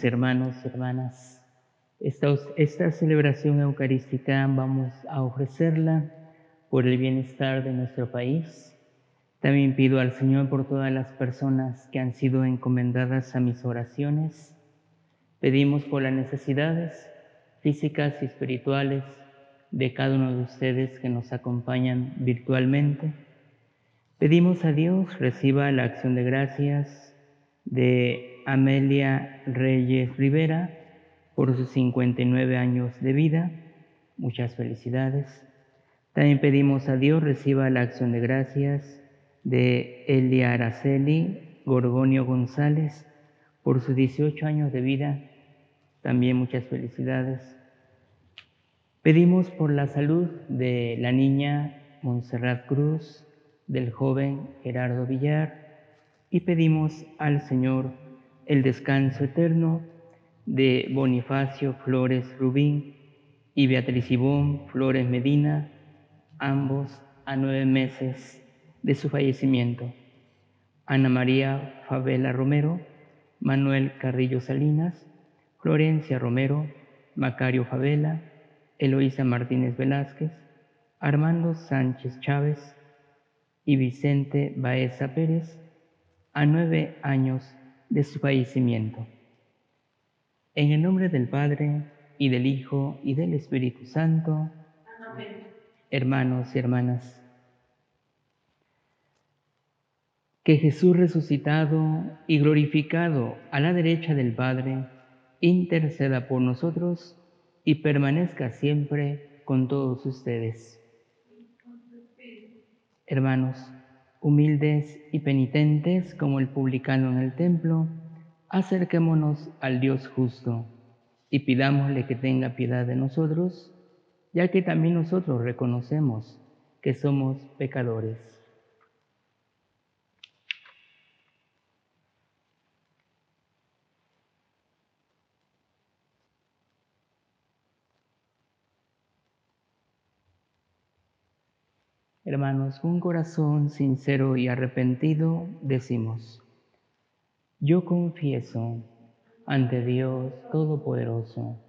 hermanos y hermanas, esta celebración eucarística vamos a ofrecerla por el bienestar de nuestro país. También pido al Señor por todas las personas que han sido encomendadas a mis oraciones. Pedimos por las necesidades físicas y espirituales de cada uno de ustedes que nos acompañan virtualmente. Pedimos a Dios reciba la acción de gracias de Amelia Reyes Rivera por sus 59 años de vida. Muchas felicidades. También pedimos a Dios reciba la acción de gracias de Elia Araceli Gorgonio González por sus 18 años de vida. También muchas felicidades. Pedimos por la salud de la niña Montserrat Cruz, del joven Gerardo Villar, y pedimos al Señor el descanso eterno de Bonifacio Flores Rubín y Beatriz Ivón Flores Medina, ambos a 9 meses de su fallecimiento. Ana María Favela Romero, Manuel Carrillo Salinas, Florencia Romero, Macario Favela, Eloísa Martínez Velázquez, Armando Sánchez Chávez y Vicente Baeza Pérez, a 9 años de su fallecimiento. En el nombre del Padre, y del Hijo, y del Espíritu Santo. Amén. Hermanos y hermanas, que Jesús resucitado y glorificado a la derecha del Padre, interceda por nosotros y permanezca siempre con todos ustedes. Hermanos, humildes y penitentes como el publicano en el templo, acerquémonos al Dios justo y pidámosle que tenga piedad de nosotros, ya que también nosotros reconocemos que somos pecadores. Hermanos, con un corazón sincero y arrepentido decimos: yo confieso ante Dios Todopoderoso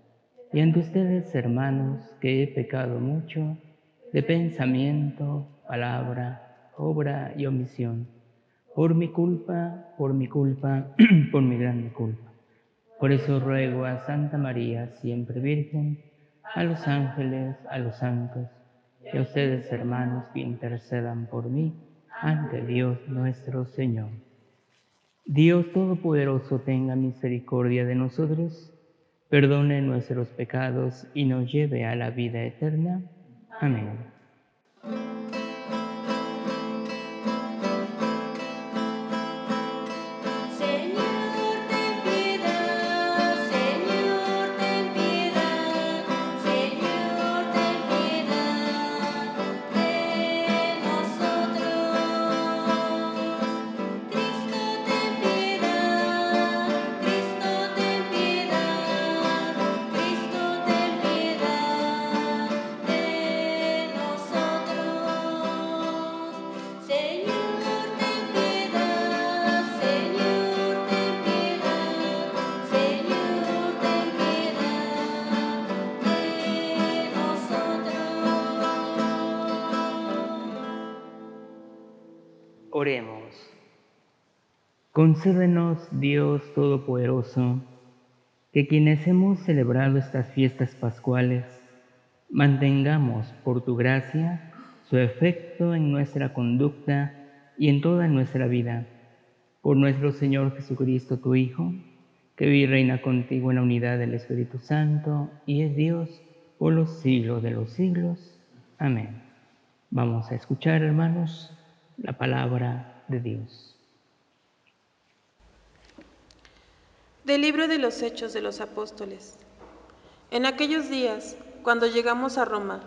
y ante ustedes, hermanos, que he pecado mucho de pensamiento, palabra, obra y omisión, por mi culpa, por mi grande culpa. Por eso ruego a Santa María, siempre Virgen, a los ángeles, a los santos, y a ustedes, hermanos, que intercedan por mí ante Dios nuestro Señor. Dios Todopoderoso tenga misericordia de nosotros, perdone nuestros pecados y nos lleve a la vida eterna. Amén. Oremos. Concédenos, Dios Todopoderoso, que quienes hemos celebrado estas fiestas pascuales, mantengamos por tu gracia su efecto en nuestra conducta y en toda nuestra vida. Por nuestro Señor Jesucristo, tu Hijo, que vive y reina contigo en la unidad del Espíritu Santo y es Dios por los siglos de los siglos. Amén. Vamos a escuchar, hermanos, la palabra de Dios. Del libro de los Hechos de los Apóstoles. En aquellos días, cuando llegamos a Roma,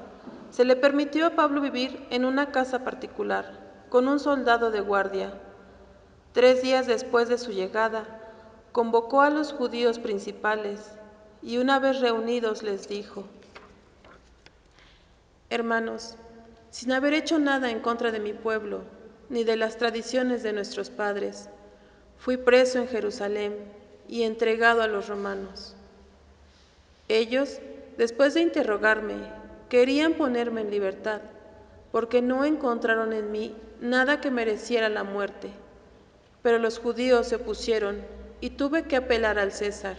se le permitió a Pablo vivir en una casa particular, con un soldado de guardia. 3 días después de su llegada, convocó a los judíos principales y una vez reunidos les dijo: Hermanos, sin haber hecho nada en contra de mi pueblo, ni de las tradiciones de nuestros padres, fui preso en Jerusalén y entregado a los romanos. Ellos, después de interrogarme, querían ponerme en libertad, porque no encontraron en mí nada que mereciera la muerte. Pero los judíos se opusieron y tuve que apelar al César,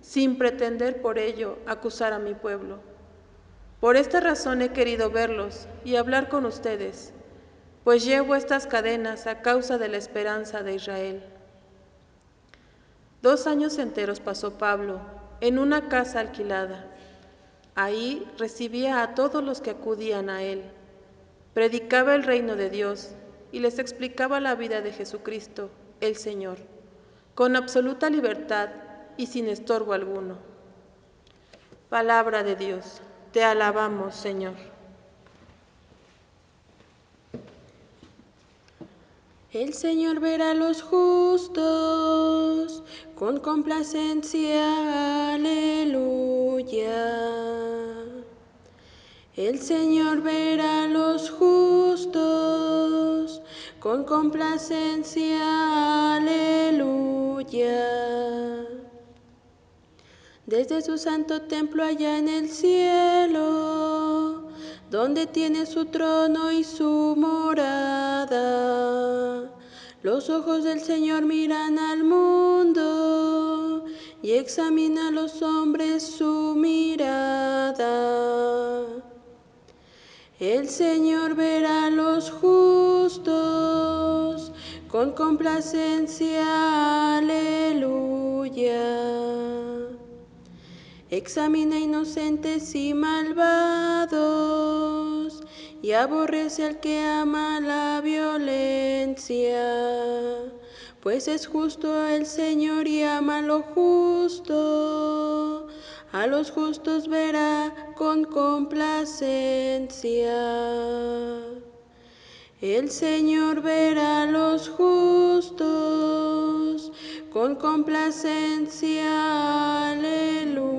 sin pretender por ello acusar a mi pueblo. Por esta razón he querido verlos y hablar con ustedes, pues llevo estas cadenas a causa de la esperanza de Israel. 2 años enteros pasó Pablo en una casa alquilada. Ahí recibía a todos los que acudían a él, predicaba el reino de Dios y les explicaba la vida de Jesucristo, el Señor, con absoluta libertad y sin estorbo alguno. Palabra de Dios, te alabamos, Señor. El Señor verá a los justos con complacencia, aleluya. El Señor verá a los justos con complacencia, aleluya. Desde su santo templo allá en el cielo, donde tiene su trono y su morada, los ojos del Señor miran al mundo y examina a los hombres su mirada. El Señor verá a los justos con complacencia, aleluya. Examina inocentes y malvados y aborrece al que ama la violencia, pues es justo el Señor y ama lo justo. A los justos verá con complacencia. El Señor verá a los justos con complacencia, aleluya.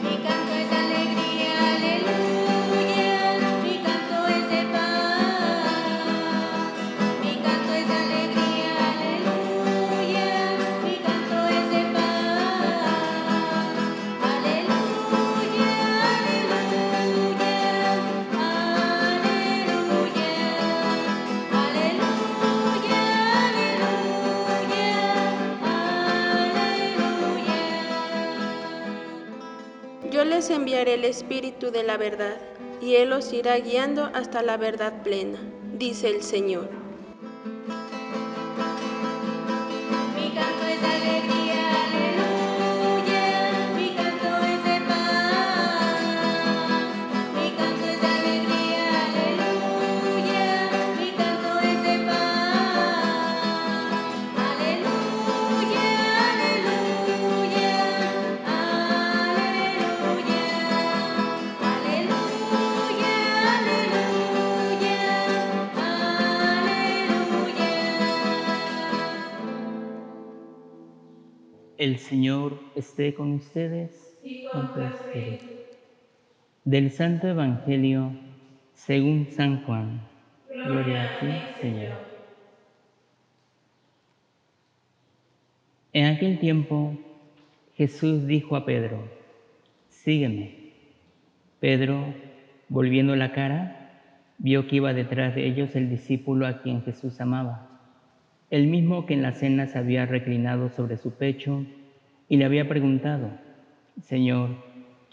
Mi canto es de alegría, aleluya. Mi canto es de paz. Mi canto es de alegría, aleluya. Mi canto es de paz. Aleluya, aleluya, aleluya. Aleluya, aleluya. Yo les enviaré el Espíritu de la verdad, y Él os irá guiando hasta la verdad plena, dice el Señor. Mi canto es de alegría, aleluya. Mi canto es de paz. Mi canto es de alegría, aleluya. Mi canto es de paz. Aleluya, aleluya, aleluya. Aleluya, aleluya, aleluya. El Señor esté con ustedes. Y con tu espíritu. Del Santo Evangelio según San Juan. Gloria a ti, ti, Señor. En aquel tiempo Jesús dijo a Pedro: sígueme. Pedro, volviendo la cara, vio que iba detrás de ellos el discípulo a quien Jesús amaba, el mismo que en la cena se había reclinado sobre su pecho y le había preguntado: Señor,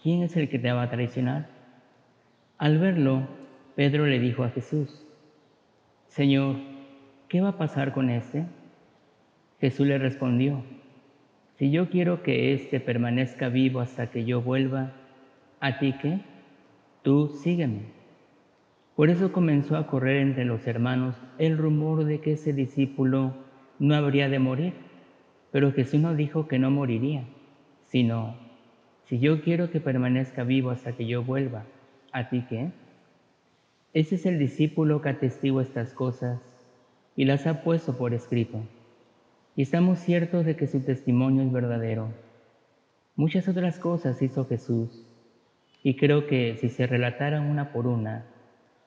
¿quién es el que te va a traicionar? Al verlo, Pedro le dijo a Jesús: Señor, ¿qué va a pasar con este? Jesús le respondió: si yo quiero que éste permanezca vivo hasta que yo vuelva, ¿a ti qué? Tú sígueme. Por eso comenzó a correr entre los hermanos el rumor de que ese discípulo no habría de morir, pero Jesús no dijo que no moriría, sino: si yo quiero que permanezca vivo hasta que yo vuelva, ¿a ti qué? Ese es el discípulo que atestigua estas cosas y las ha puesto por escrito. Y estamos ciertos de que su testimonio es verdadero. Muchas otras cosas hizo Jesús, y creo que si se relataran una por una,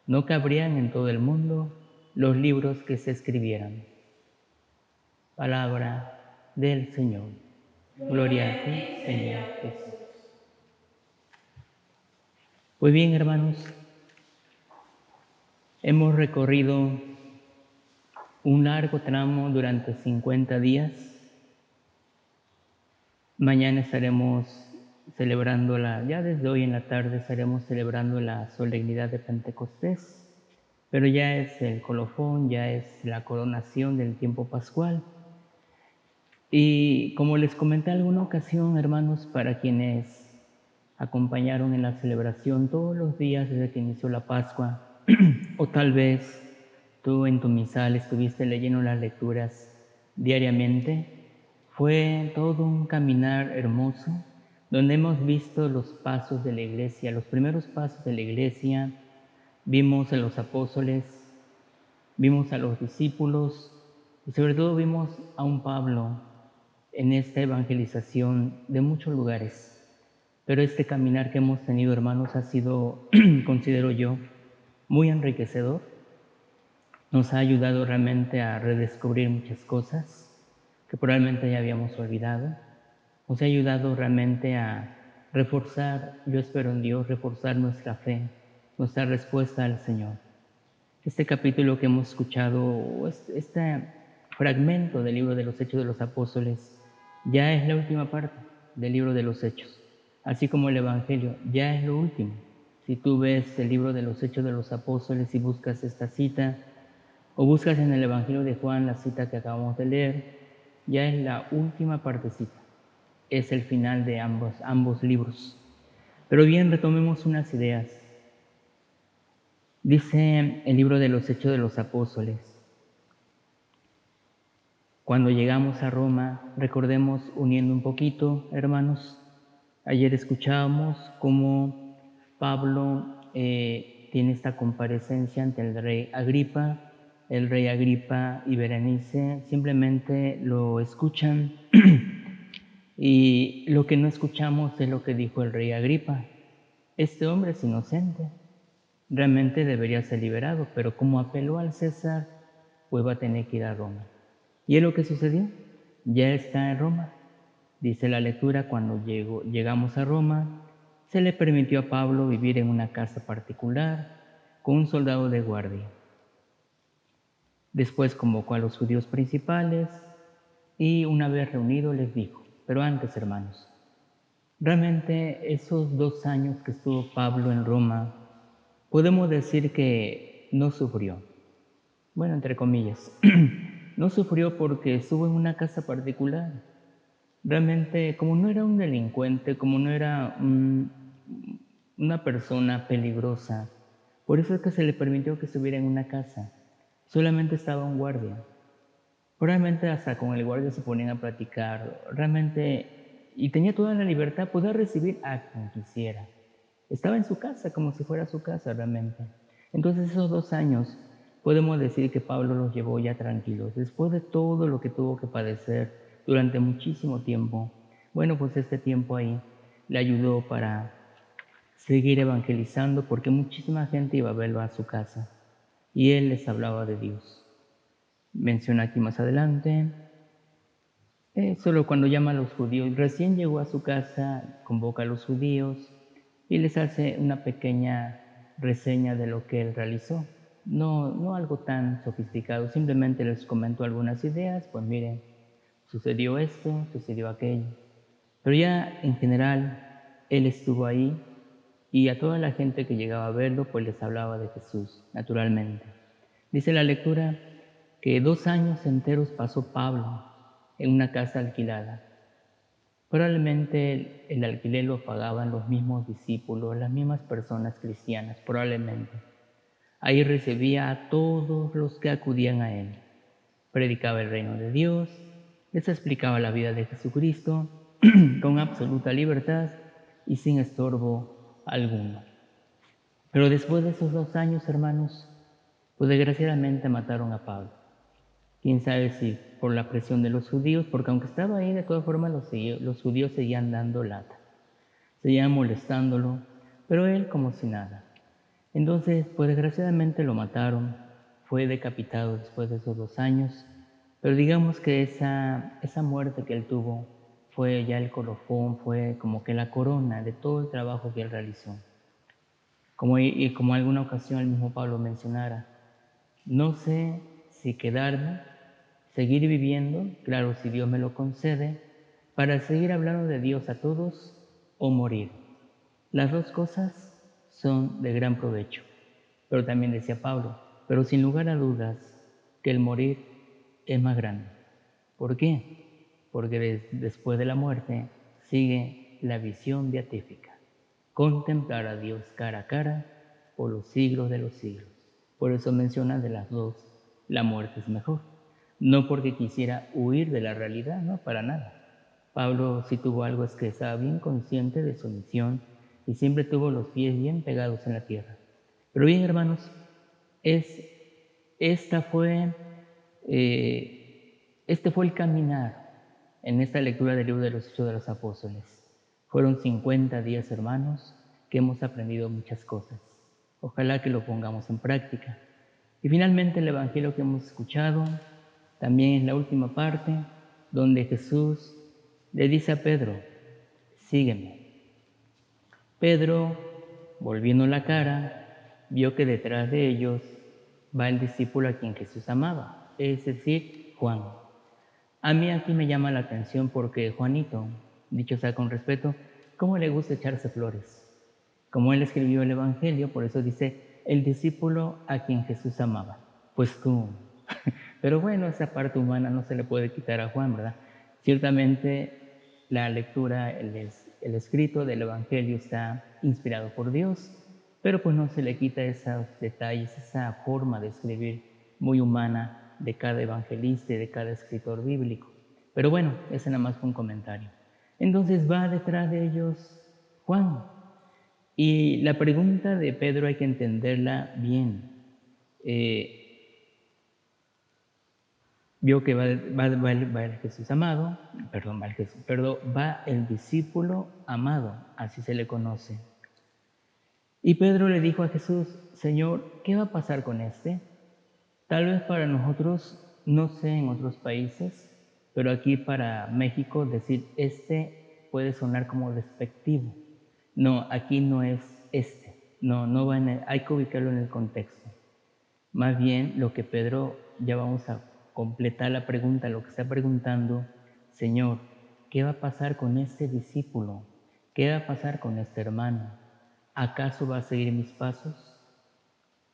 no cabrían en todo el mundo los libros que se escribieran. Palabra del Señor. Gloria a ti, Señor Jesús. Pues bien, hermanos, hemos recorrido un largo tramo durante 50 días. Mañana estaremos celebrando ya desde hoy en la tarde estaremos celebrando la solemnidad de Pentecostés, pero ya es el colofón, ya es la coronación del tiempo pascual. Y como les comenté en alguna ocasión, hermanos, para quienes acompañaron en la celebración todos los días desde que inició la Pascua, o tal vez tú en tu misal estuviste leyendo las lecturas diariamente, fue todo un caminar hermoso donde hemos visto los pasos de la Iglesia, los primeros pasos de la Iglesia. Vimos a los apóstoles, vimos a los discípulos y sobre todo vimos a un Pablo en esta evangelización de muchos lugares. Pero este caminar que hemos tenido, hermanos, ha sido, considero yo, muy enriquecedor. Nos ha ayudado realmente a redescubrir muchas cosas que probablemente ya habíamos olvidado. Nos ha ayudado realmente a reforzar, yo espero en Dios, reforzar nuestra fe, nuestra respuesta al Señor. Este capítulo que hemos escuchado, este fragmento del libro de los Hechos de los Apóstoles, ya es la última parte del libro de los Hechos. Así como el Evangelio, ya es lo último. Si tú ves el libro de los Hechos de los Apóstoles y buscas esta cita, o buscas en el Evangelio de Juan la cita que acabamos de leer, ya es la última partecita. Es el final de ambos libros. Pero bien, retomemos unas ideas. Dice el libro de los Hechos de los Apóstoles: cuando llegamos a Roma, recordemos, uniendo un poquito, hermanos, ayer escuchábamos cómo Pablo tiene esta comparecencia ante el rey Agripa. El rey Agripa y Berenice simplemente lo escuchan y lo que no escuchamos es lo que dijo el rey Agripa. Este hombre es inocente, realmente debería ser liberado, pero como apeló al César, pues va a tener que ir a Roma. ¿Y es lo que sucedió? Ya está en Roma. Dice la lectura, cuando llegamos a Roma, se le permitió a Pablo vivir en una casa particular con un soldado de guardia. Después convocó a los judíos principales y una vez reunido les dijo: pero antes, hermanos, realmente esos 2 años que estuvo Pablo en Roma, podemos decir que no sufrió. Bueno, entre comillas. No sufrió porque estuvo en una casa particular. Realmente, como no era un delincuente, como no era una persona peligrosa, por eso es que se le permitió que estuviera en una casa. Solamente estaba un guardia. Probablemente hasta con el guardia se ponían a platicar. Realmente, y tenía toda la libertad, podía recibir a quien quisiera. Estaba en su casa, como si fuera su casa realmente. Entonces esos 2 años podemos decir que Pablo los llevó ya tranquilos. Después de todo lo que tuvo que padecer durante muchísimo tiempo, bueno, pues este tiempo ahí le ayudó para seguir evangelizando, porque muchísima gente iba a verlo a su casa y él les hablaba de Dios. Menciona aquí más adelante, solo cuando llama a los judíos, recién llegó a su casa, convoca a los judíos y les hace una pequeña reseña de lo que él realizó. No algo tan sofisticado, simplemente les comentó algunas ideas, pues miren, sucedió esto, sucedió aquello. Pero ya en general, él estuvo ahí y a toda la gente que llegaba a verlo, pues les hablaba de Jesús, naturalmente. Dice la lectura que 2 años enteros pasó Pablo en una casa alquilada. Probablemente el alquiler lo pagaban los mismos discípulos, las mismas personas cristianas, probablemente. Ahí recibía a todos los que acudían a él. Predicaba el reino de Dios, les explicaba la vida de Jesucristo con absoluta libertad y sin estorbo alguno. Pero después de esos 2 años, hermanos, pues desgraciadamente mataron a Pablo. Quién sabe si por la presión de los judíos, porque aunque estaba ahí, de todas formas los judíos seguían dando lata, seguían molestándolo, pero él como si nada. Entonces, pues desgraciadamente lo mataron. fue decapitado después de esos 2 años, pero digamos que esa muerte que él tuvo fue ya el colofón, fue como que la corona de todo el trabajo que él realizó. Y como alguna ocasión el mismo Pablo mencionara, no sé si quedarme, seguir viviendo, claro, si Dios me lo concede, para seguir hablando de Dios a todos o morir. Las dos cosas son de gran provecho. Pero también decía Pablo, pero sin lugar a dudas que el morir es más grande. ¿Por qué? Porque después de la muerte sigue la visión beatífica. Contemplar a Dios cara a cara por los siglos de los siglos. Por eso menciona de las dos, la muerte es mejor. No porque quisiera huir de la realidad, no, para nada. Pablo, si tuvo algo, es que estaba bien consciente de su misión y siempre tuvo los pies bien pegados en la tierra. Pero bien, hermanos, esta fue, este fue el caminar en esta lectura del libro de los Hechos de los Apóstoles. Fueron 50 días, hermanos, que hemos aprendido muchas cosas. Ojalá que lo pongamos en práctica. Y finalmente el Evangelio que hemos escuchado, también es la última parte, donde Jesús le dice a Pedro, sígueme. Pedro, volviendo la cara, vio que detrás de ellos va el discípulo a quien Jesús amaba, es decir, Juan. A mí aquí me llama la atención porque Juanito, dicho sea con respeto, ¿cómo le gusta echarse flores? Como él escribió el Evangelio, por eso dice, el discípulo a quien Jesús amaba. Pues tú. Pero bueno, esa parte humana no se le puede quitar a Juan, ¿verdad? Ciertamente la lectura, el escrito del Evangelio está inspirado por Dios, pero pues no se le quita esos detalles, esa forma de escribir muy humana de cada evangelista y de cada escritor bíblico. Pero bueno, ese nada más fue un comentario. Entonces va detrás de ellos Juan. Y la pregunta de Pedro hay que entenderla bien. Vio que va el Jesús amado, va el discípulo amado, así se le conoce. Y Pedro le dijo a Jesús, Señor, ¿qué va a pasar con este? Tal vez para nosotros, no sé en otros países, pero aquí para México decir este puede sonar como despectivo. No, aquí no es este, no va hay que ubicarlo en el contexto. Más bien lo que Pedro, ya vamos a completar la pregunta, lo que está preguntando, Señor, ¿qué va a pasar con este discípulo? ¿Qué va a pasar con este hermano? ¿Acaso va a seguir mis pasos?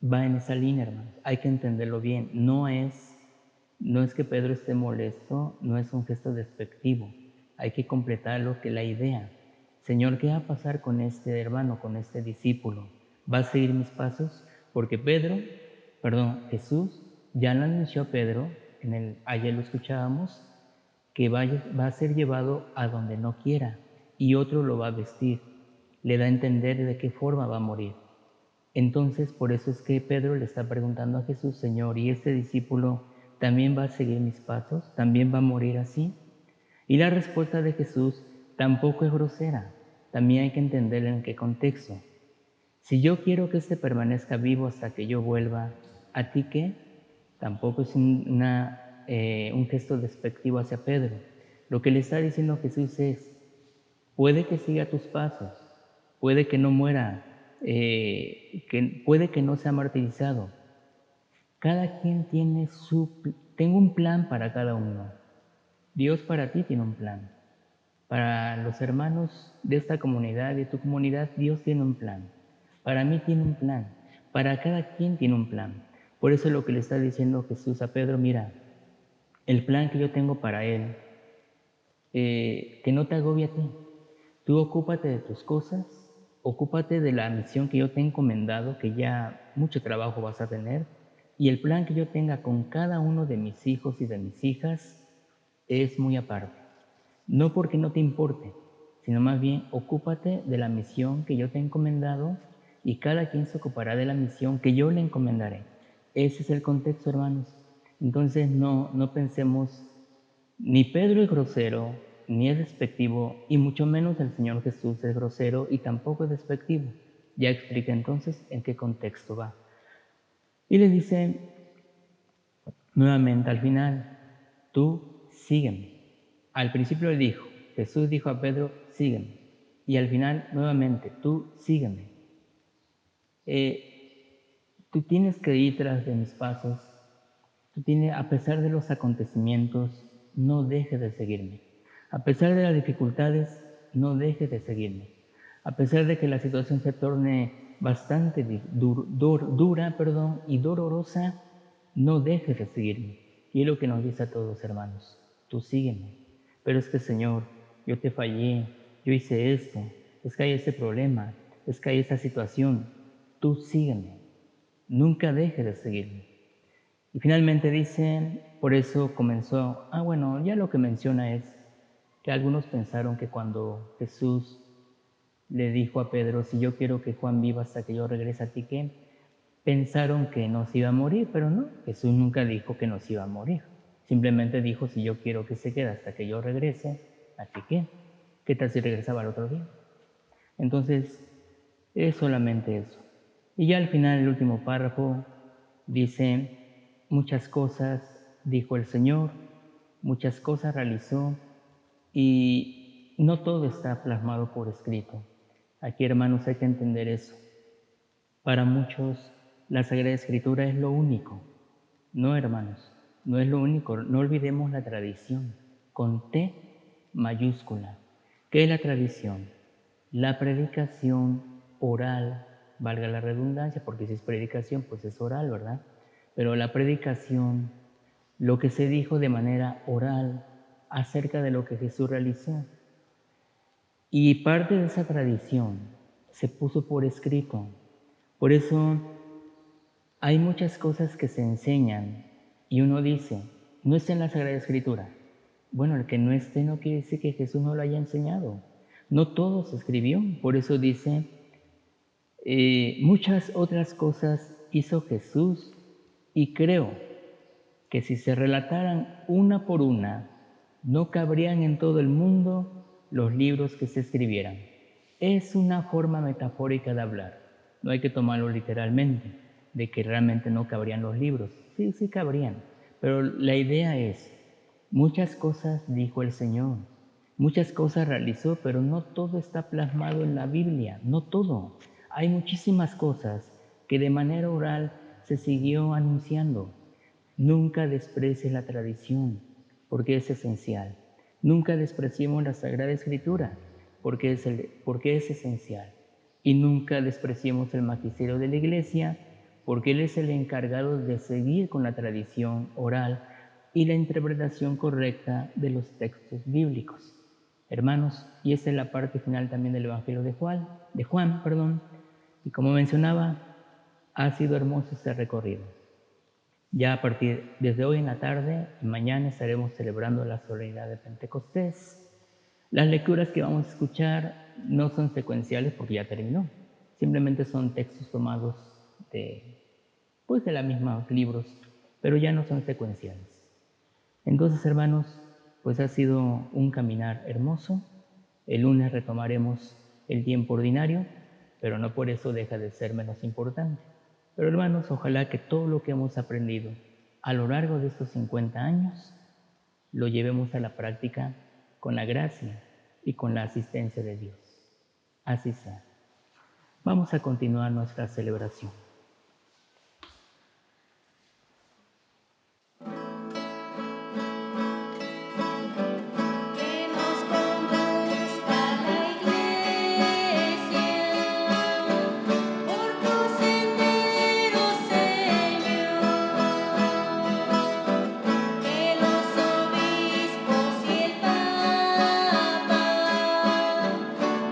Va en esa línea, hermanos. Hay que entenderlo bien. No es que Pedro esté molesto, no es un gesto despectivo. Hay que completar lo que la idea. Señor, ¿qué va a pasar con este hermano, con este discípulo? ¿Va a seguir mis pasos? Porque Jesús ya le anunció a Pedro, ayer lo escuchábamos, que va a ser llevado a donde no quiera y otro lo va a vestir. Le da a entender de qué forma va a morir. Entonces, por eso es que Pedro le está preguntando a Jesús, Señor, ¿y este discípulo también va a seguir mis pasos? ¿También va a morir así? Y la respuesta de Jesús tampoco es grosera. También hay que entender en qué contexto. Si yo quiero que éste permanezca vivo hasta que yo vuelva, ¿a ti qué? Tampoco es un gesto despectivo hacia Pedro. Lo que le está diciendo Jesús es, puede que siga tus pasos, puede que no muera, puede que no sea martirizado. Cada quien tengo un plan para cada uno. Dios para ti tiene un plan. Para los hermanos de esta comunidad, de tu comunidad, Dios tiene un plan. Para mí tiene un plan. Para cada quien tiene un plan. Por eso es lo que le está diciendo Jesús a Pedro, mira, el plan que yo tengo para él, que no te agobie a ti. Tú ocúpate de tus cosas, ocúpate de la misión que yo te he encomendado, que ya mucho trabajo vas a tener, y el plan que yo tenga con cada uno de mis hijos y de mis hijas es muy aparte. No porque no te importe, sino más bien ocúpate de la misión que yo te he encomendado y cada quien se ocupará de la misión que yo le encomendaré. Ese es el contexto, hermanos. Entonces no pensemos, ni Pedro es grosero, ni es despectivo, y mucho menos el Señor Jesús es grosero y tampoco es despectivo. Ya explica entonces en qué contexto va. Y le dice, Nuevamente al final, tú sígueme. Al principio le dijo, Jesús dijo a Pedro, sígueme. Y al final, nuevamente, tú sígueme. Tú tienes que ir tras de mis pasos. Tú tienes, a pesar de los acontecimientos, no dejes de seguirme. A pesar de las dificultades, no dejes de seguirme. A pesar de que la situación se torne bastante dura y dolorosa, no dejes de seguirme. Y es lo que nos dice a todos, hermanos. Tú sígueme. Pero es que, Señor, yo te fallé, yo hice esto, es que hay ese problema, es que hay esa situación. Tú sígueme. Nunca dejes de seguirme. Y finalmente dice, por eso comenzó, bueno, ya lo que menciona es que algunos pensaron que cuando Jesús le dijo a Pedro, si yo quiero que Juan viva hasta que yo regrese a ti, ¿qué? Pensaron que nos iba a morir, pero no, Jesús nunca dijo que nos iba a morir. Simplemente dijo, si yo quiero que se quede hasta que yo regrese, ¿a ti qué? ¿Qué tal si regresaba el otro día? Entonces, es solamente eso. Y ya al final, el último párrafo, dice, muchas cosas dijo el Señor, muchas cosas realizó, y no todo está plasmado por escrito. Aquí, hermanos, hay que entender eso. Para muchos, la Sagrada Escritura es lo único. No, hermanos, no es lo único. No olvidemos la tradición, con T mayúscula. ¿Qué es la tradición? La predicación oral, valga la redundancia, porque si es predicación, pues es oral, ¿verdad? Pero la predicación, lo que se dijo de manera oral acerca de lo que Jesús realizó. Y parte de esa tradición se puso por escrito. Por eso hay muchas cosas que se enseñan y uno dice, no está en la Sagrada Escritura. Bueno, el que no esté no quiere decir que Jesús no lo haya enseñado. No todo se escribió, por eso dice, muchas otras cosas hizo Jesús y creo que si se relataran una por una, no cabrían en todo el mundo los libros que se escribieran. Es una forma metafórica de hablar, no hay que tomarlo literalmente, de que realmente no cabrían los libros. Sí, sí cabrían, pero la idea es, muchas cosas dijo el Señor, muchas cosas realizó, pero no todo está plasmado en la Biblia, no todo. Hay muchísimas cosas que de manera oral se siguió anunciando. Nunca desprecies la tradición, porque es esencial. Nunca despreciemos la Sagrada Escritura, porque es esencial. Y nunca despreciemos el magisterio de la Iglesia, porque Él es el encargado de seguir con la tradición oral y la interpretación correcta de los textos bíblicos. Hermanos, y esta es la parte final también del Evangelio de Juan, y como mencionaba, ha sido hermoso este recorrido. Ya a partir desde hoy en la tarde y mañana estaremos celebrando la solemnidad de Pentecostés. Las lecturas que vamos a escuchar no son secuenciales porque ya terminó. Simplemente son textos tomados de los mismos libros, pero ya no son secuenciales. Entonces, hermanos, pues ha sido un caminar hermoso. El lunes retomaremos el tiempo ordinario, pero no por eso deja de ser menos importante. Pero hermanos, ojalá que todo lo que hemos aprendido a lo largo de estos 50 años lo llevemos a la práctica con la gracia y con la asistencia de Dios. Así sea. Vamos a continuar nuestra celebración. Que nos conduzca la Iglesia por tu sendero, Señor. Que los obispos y el Papa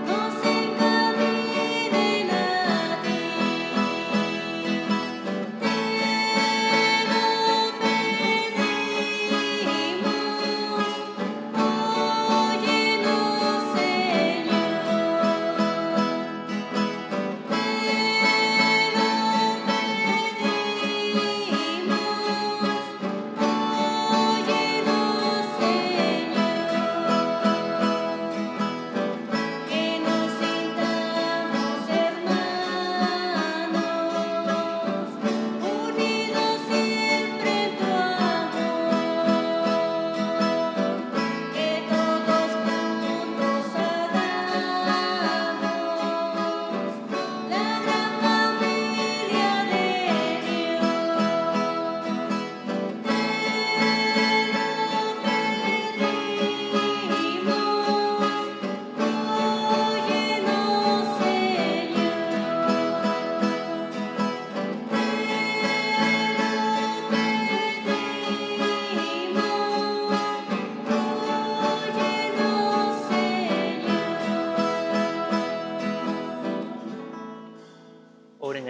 nos encaminen a ti.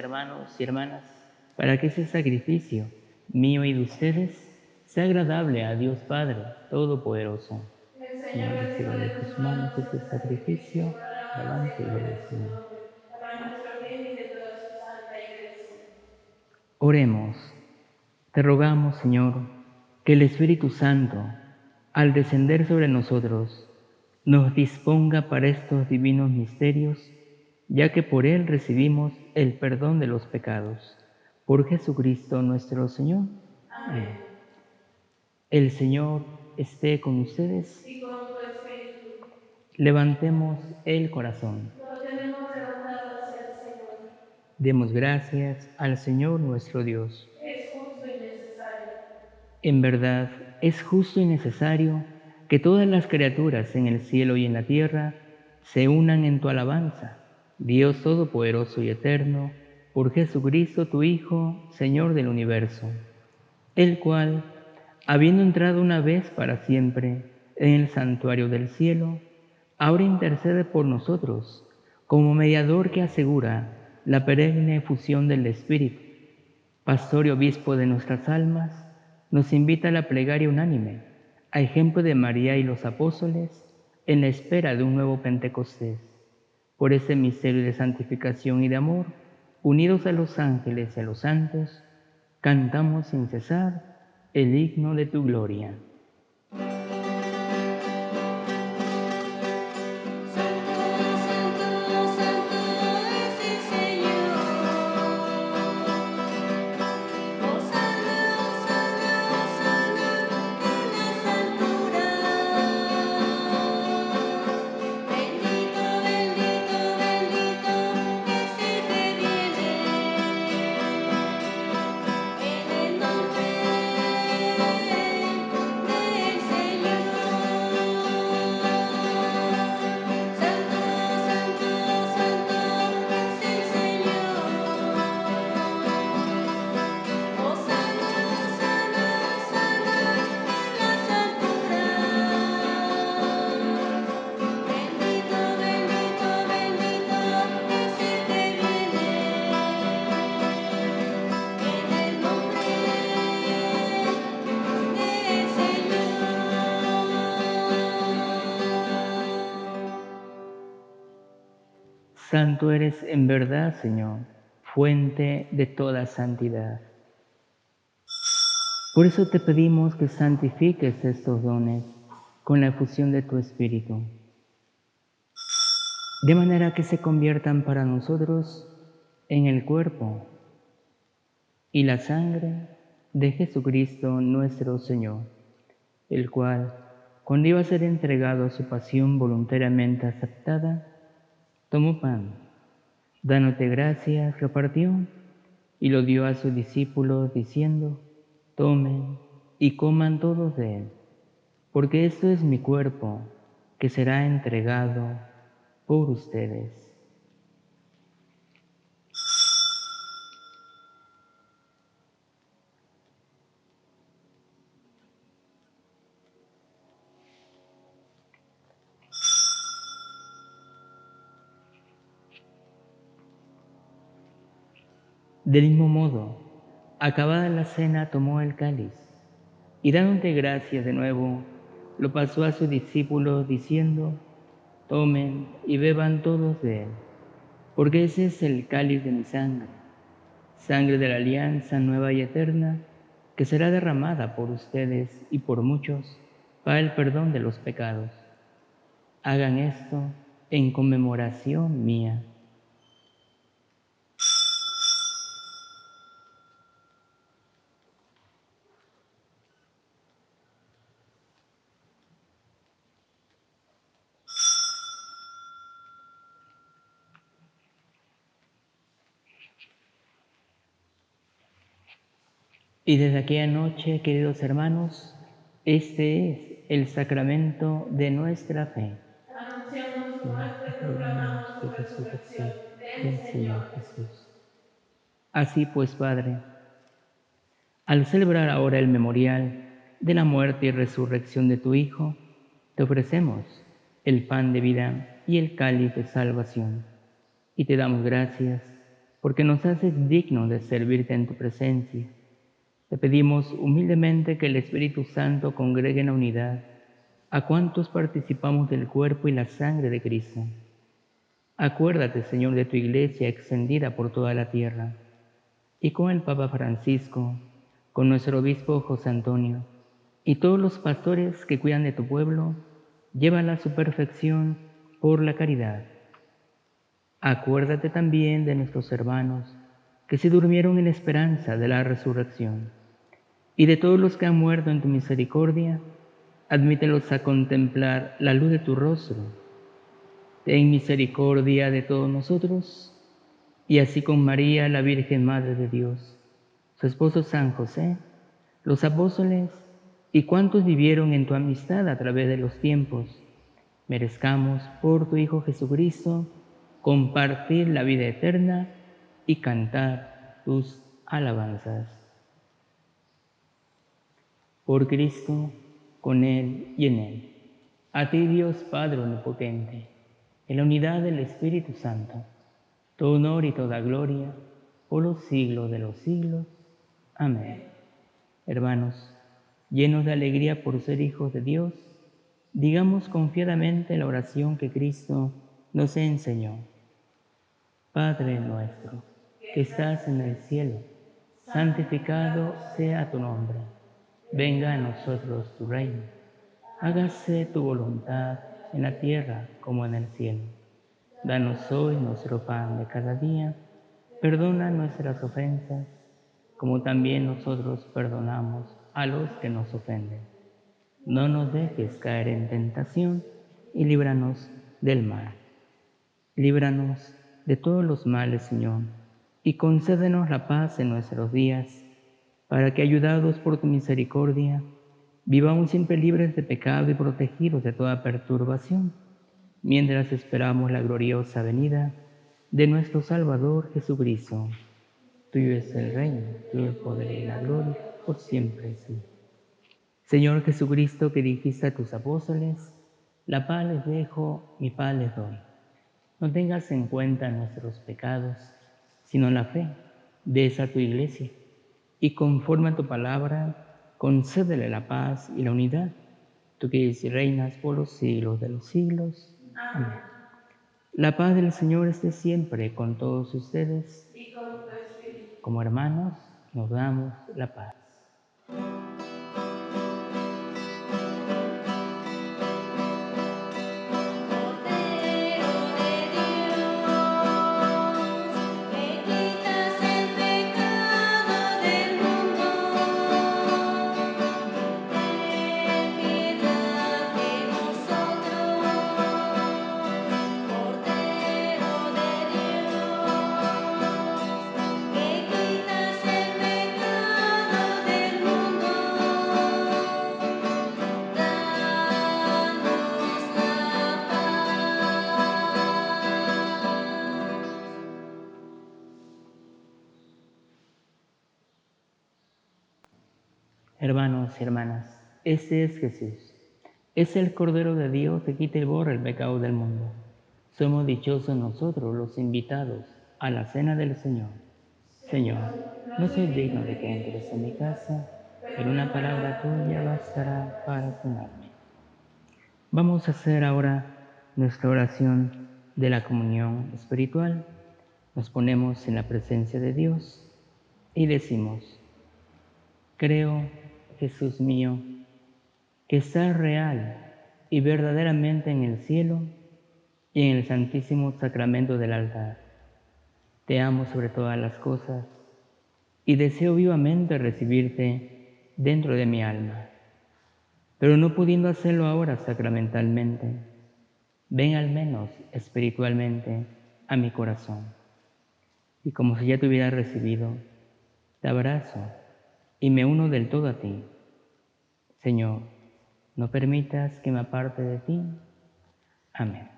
hermanos y hermanas, para que ese sacrificio mío y de ustedes sea agradable a Dios Padre Todopoderoso. Señor, reciba de tus manos este sacrificio, alabanza y gloria al Señor. Para nuestro bien y de toda su santa iglesia. Oremos. Te rogamos, Señor, que el Espíritu Santo, al descender sobre nosotros, nos disponga para estos divinos misterios, ya que por Él recibimos el perdón de los pecados. Por Jesucristo nuestro Señor. Amén. El Señor esté con ustedes. Y con tu espíritu. Levantemos el corazón. Lo tenemos levantado hacia el Señor. Demos gracias al Señor nuestro Dios. Es justo y necesario. En verdad, es justo y necesario que todas las criaturas en el cielo y en la tierra se unan en tu alabanza, Dios Todopoderoso y Eterno, por Jesucristo tu Hijo, Señor del universo, el cual, habiendo entrado una vez para siempre en el santuario del cielo, ahora intercede por nosotros como mediador que asegura la perenne efusión del Espíritu. Pastor y obispo de nuestras almas, nos invita a la plegaria unánime, a ejemplo de María y los apóstoles, en la espera de un nuevo Pentecostés. Por este misterio de santificación y de amor, unidos a los ángeles y a los santos, cantamos sin cesar el himno de tu gloria. Santo eres en verdad, Señor, fuente de toda santidad. Por eso te pedimos que santifiques estos dones con la efusión de tu Espíritu, de manera que se conviertan para nosotros en el cuerpo y la sangre de Jesucristo nuestro Señor, el cual, cuando iba a ser entregado a su pasión voluntariamente aceptada, tomó pan, dándote gracias, lo partió y lo dio a sus discípulos, diciendo: tomen y coman todos de él, porque esto es mi cuerpo, que será entregado por ustedes. Del mismo modo, acabada la cena, tomó el cáliz y dándote gracias de nuevo, lo pasó a sus discípulos diciendo: tomen y beban todos de él, porque ese es el cáliz de mi sangre, sangre de la alianza nueva y eterna, que será derramada por ustedes y por muchos para el perdón de los pecados. Hagan esto en conmemoración mía. Y desde aquella noche, queridos hermanos, este es el sacramento de nuestra fe. Anunciamos tu muerte y proclamamos tu resurrección. Ven, Señor Jesús. Así pues, Padre, al celebrar ahora el memorial de la muerte y resurrección de tu Hijo, te ofrecemos el pan de vida y el cáliz de salvación, y te damos gracias porque nos haces dignos de servirte en tu presencia. Te pedimos humildemente que el Espíritu Santo congregue en la unidad a cuantos participamos del cuerpo y la sangre de Cristo. Acuérdate, Señor, de tu iglesia extendida por toda la tierra, y con el Papa Francisco, con nuestro obispo José Antonio, y todos los pastores que cuidan de tu pueblo, llévala a su perfección por la caridad. Acuérdate también de nuestros hermanos que se durmieron en esperanza de la resurrección, y de todos los que han muerto en tu misericordia, admítelos a contemplar la luz de tu rostro. Ten misericordia de todos nosotros, y así con María, la Virgen Madre de Dios, su esposo San José, los apóstoles y cuantos vivieron en tu amistad a través de los tiempos, merezcamos por tu Hijo Jesucristo compartir la vida eterna y cantar tus alabanzas. Por Cristo, con Él y en Él. A ti, Dios Padre Omnipotente, en la unidad del Espíritu Santo, todo honor y toda gloria por los siglos de los siglos. Amén. Hermanos, llenos de alegría por ser hijos de Dios, digamos confiadamente la oración que Cristo nos enseñó. Padre nuestro, que estás en el cielo, santificado sea tu nombre. Venga a nosotros tu reino. Hágase tu voluntad en la tierra como en el cielo. Danos hoy nuestro pan de cada día. Perdona nuestras ofensas, como también nosotros perdonamos a los que nos ofenden. No nos dejes caer en tentación y líbranos del mal. Líbranos de todos los males, Señor, y concédenos la paz en nuestros días, para que, ayudados por tu misericordia, vivamos siempre libres de pecado y protegidos de toda perturbación, mientras esperamos la gloriosa venida de nuestro Salvador Jesucristo. Tuyo es el reino, tuyo el poder y la gloria, por siempre, sí. Señor Jesucristo, que dijiste a tus apóstoles, la paz les dejo, mi paz les doy. No tengas en cuenta nuestros pecados, sino la fe de esa tu iglesia, y conforme a tu palabra, concédele la paz y la unidad, tú que vives y reinas por los siglos de los siglos. Amén. La paz del Señor esté siempre con todos ustedes. Como hermanos, nos damos la paz. Cordero de Dios, que quitas el pecado del mundo, ten piedad de nosotros. Cordero de Dios, que quitas el pecado del mundo, danos la paz. Hermanos y hermanas, este es Jesús. Es el Cordero de Dios que quita y borra el pecado del mundo. Somos dichosos nosotros los invitados a la cena del Señor. Señor, no soy digno de que entres en mi casa, pero una palabra tuya bastará para sanarme. Vamos a hacer ahora nuestra oración de la comunión espiritual. Nos ponemos en la presencia de Dios y decimos: creo, Jesús mío, que estás real y verdaderamente en el cielo y en el santísimo sacramento del altar. Te amo sobre todas las cosas y deseo vivamente recibirte dentro de mi alma. Pero no pudiendo hacerlo ahora sacramentalmente, ven al menos espiritualmente a mi corazón. Y como si ya te hubiera recibido, te abrazo y me uno del todo a ti. Señor, no permitas que me aparte de ti. Amén.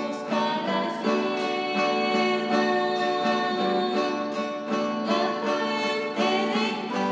Busca la sierva, la fuente de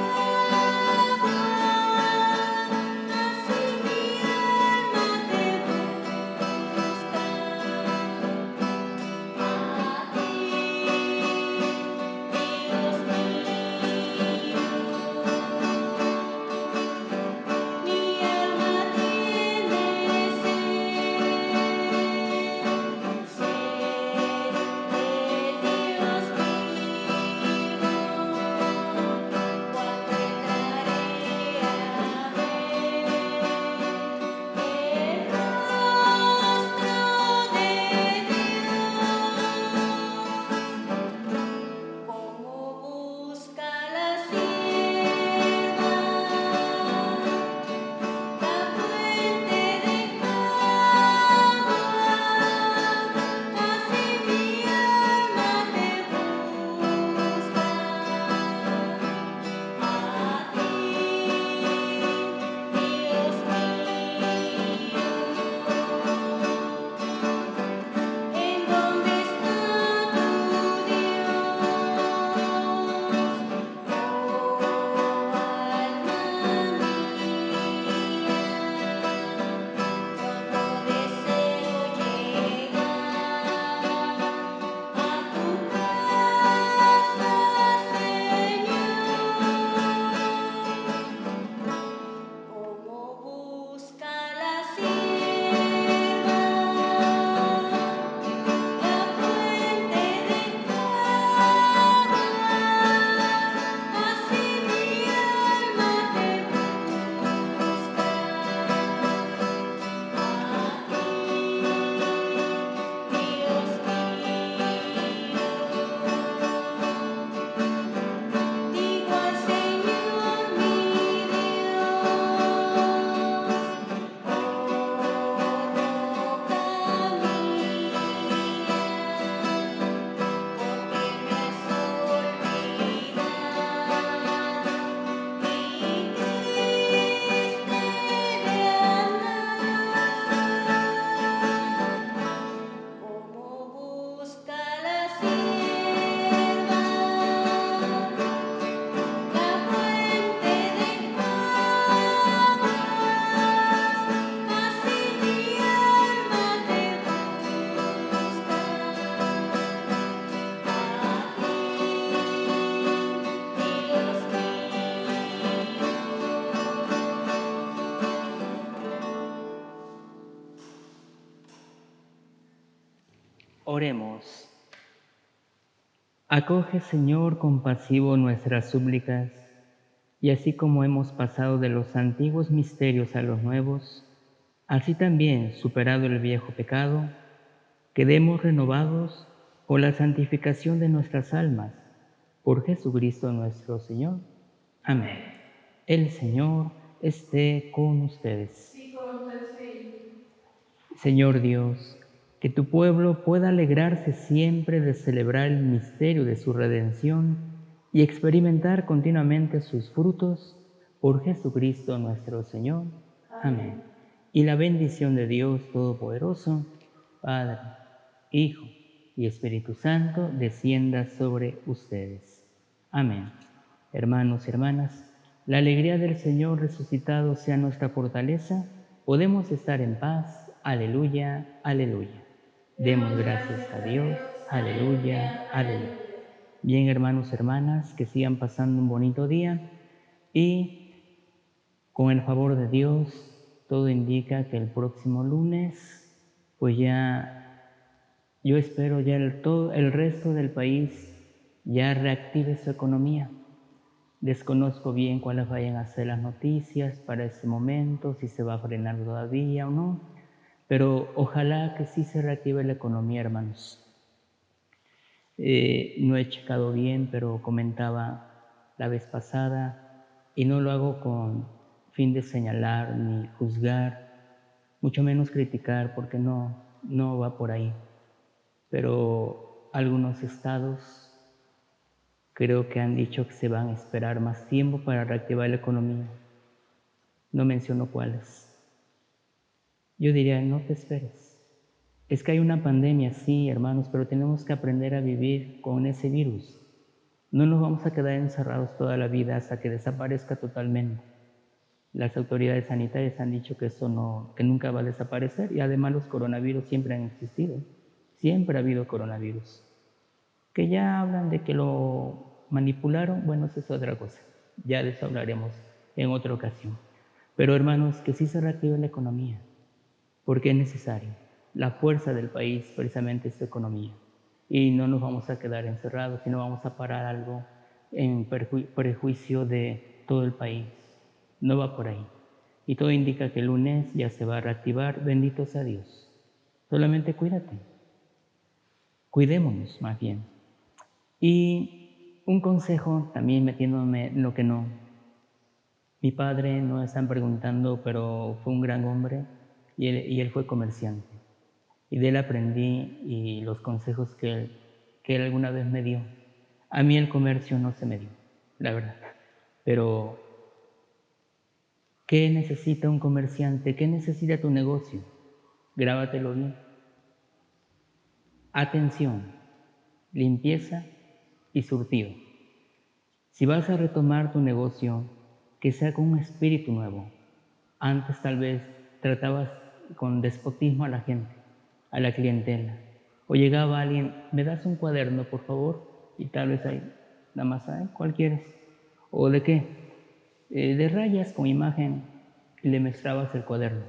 Oremos. Acoge, Señor, compasivo nuestras súplicas, y así como hemos pasado de los antiguos misterios a los nuevos, así también, superado el viejo pecado, quedemos renovados por la santificación de nuestras almas, por Jesucristo nuestro Señor. Amén. El Señor esté con ustedes. Señor Dios, que tu pueblo pueda alegrarse siempre de celebrar el misterio de su redención y experimentar continuamente sus frutos por Jesucristo nuestro Señor. Amén. Y la bendición de Dios Todopoderoso, Padre, Hijo y Espíritu Santo, descienda sobre ustedes. Amén. Hermanos y hermanas, la alegría del Señor resucitado sea nuestra fortaleza. Podemos estar en paz. Aleluya, aleluya. Demos gracias a Dios. Aleluya, aleluya. Bien, hermanos y hermanas, que sigan pasando un bonito día y con el favor de Dios, todo indica que el próximo lunes, pues ya, yo espero ya todo el resto del país ya reactive su economía. Desconozco bien cuáles vayan a ser las noticias para ese momento, si se va a frenar todavía o no, pero ojalá que sí se reactive la economía, hermanos. No he checado bien, pero comentaba la vez pasada, y no lo hago con fin de señalar ni juzgar, mucho menos criticar, porque no va por ahí. Pero algunos estados creo que han dicho que se van a esperar más tiempo para reactivar la economía. No menciono cuáles. Yo diría, no te esperes. Es que hay una pandemia, sí, hermanos, pero tenemos que aprender a vivir con ese virus. No nos vamos a quedar encerrados toda la vida hasta que desaparezca totalmente. Las autoridades sanitarias han dicho que que nunca va a desaparecer, y además los coronavirus siempre han existido. Siempre ha habido coronavirus. Que ya hablan de que lo manipularon, bueno, eso es otra cosa. Ya de eso hablaremos en otra ocasión. Pero hermanos, que sí se reactive la economía, porque es necesario. La fuerza del país precisamente es su economía. Y no nos vamos a quedar encerrados, sino vamos a parar algo en perjuicio de todo el país. No va por ahí. Y todo indica que el lunes ya se va a reactivar. Bendito sea Dios. Solamente cuídate. Cuidémonos más bien. Y un consejo, también metiéndome en lo que no. Mi padre, no están preguntando, pero fue un gran hombre y él fue comerciante. Y de él aprendí y los consejos que él alguna vez me dio. A mí el comercio no se me dio, la verdad. Pero, ¿qué necesita un comerciante? ¿Qué necesita tu negocio? Grábatelo bien. Atención, limpieza y surtido. Si vas a retomar tu negocio, que sea con un espíritu nuevo. Antes tal vez tratabas con despotismo a la gente, a la clientela. O llegaba alguien, ¿me das un cuaderno, por favor? Y tal vez ahí, nada más, ¿cuál quieres? ¿O de qué? De rayas con imagen, y le mostrabas el cuaderno.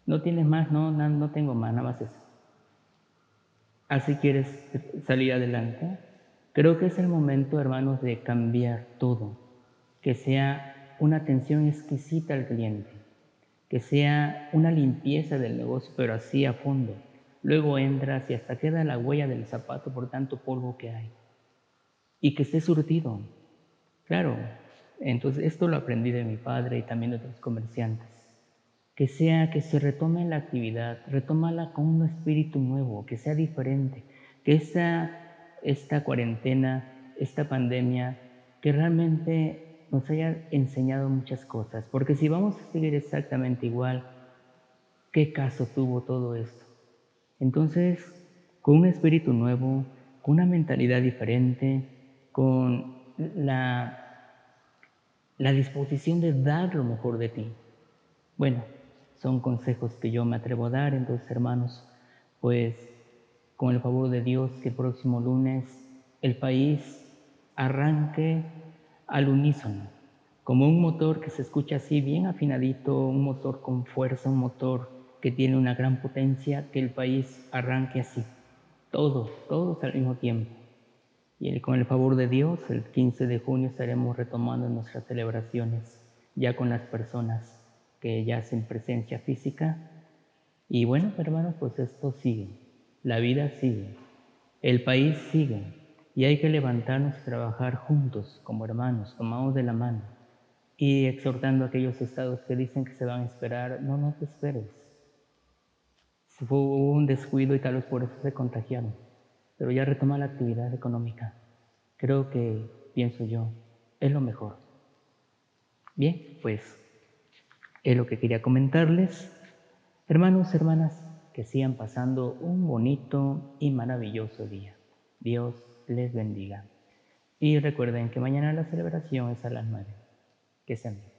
¿No tienes más? No tengo más, nada más eso. ¿Así quieres salir adelante? Creo que es el momento, hermanos, de cambiar todo. Que sea una atención exquisita al cliente. Que sea una limpieza del negocio, pero así a fondo. Luego entras y hasta queda la huella del zapato por tanto polvo que hay. Y que esté surtido. Claro, entonces esto lo aprendí de mi padre y también de otros comerciantes. Que se retome la actividad, retómala con un espíritu nuevo, que sea diferente, que esta cuarentena, esta pandemia, que realmente nos haya enseñado muchas cosas, porque si vamos a seguir exactamente igual, ¿qué caso tuvo todo esto? Entonces, con un espíritu nuevo, con una mentalidad diferente, con la disposición de dar lo mejor de ti. Bueno, son consejos que yo me atrevo a dar, entonces hermanos, pues con el favor de Dios, que el próximo lunes el país arranque al unísono, como un motor que se escucha así bien afinadito, un motor con fuerza, un motor que tiene una gran potencia, que el país arranque así, todos al mismo tiempo. Y con el favor de Dios, el 15 de junio estaremos retomando nuestras celebraciones ya con las personas que ya hacen presencia física. Y bueno, hermanos, pues esto sigue, la vida sigue, el país sigue, y hay que levantarnos y trabajar juntos como hermanos, tomados de la mano, y exhortando a aquellos estados que dicen que se van a esperar, no te esperes. Hubo un descuido y tal vez por eso se contagiaron, pero ya retoma la actividad económica. Creo que, pienso yo, es lo mejor. Bien, pues es lo que quería comentarles. Hermanos, hermanas, que sigan pasando un bonito y maravilloso día. Dios les bendiga. Y recuerden que mañana la celebración es a las 9. Que sean bien.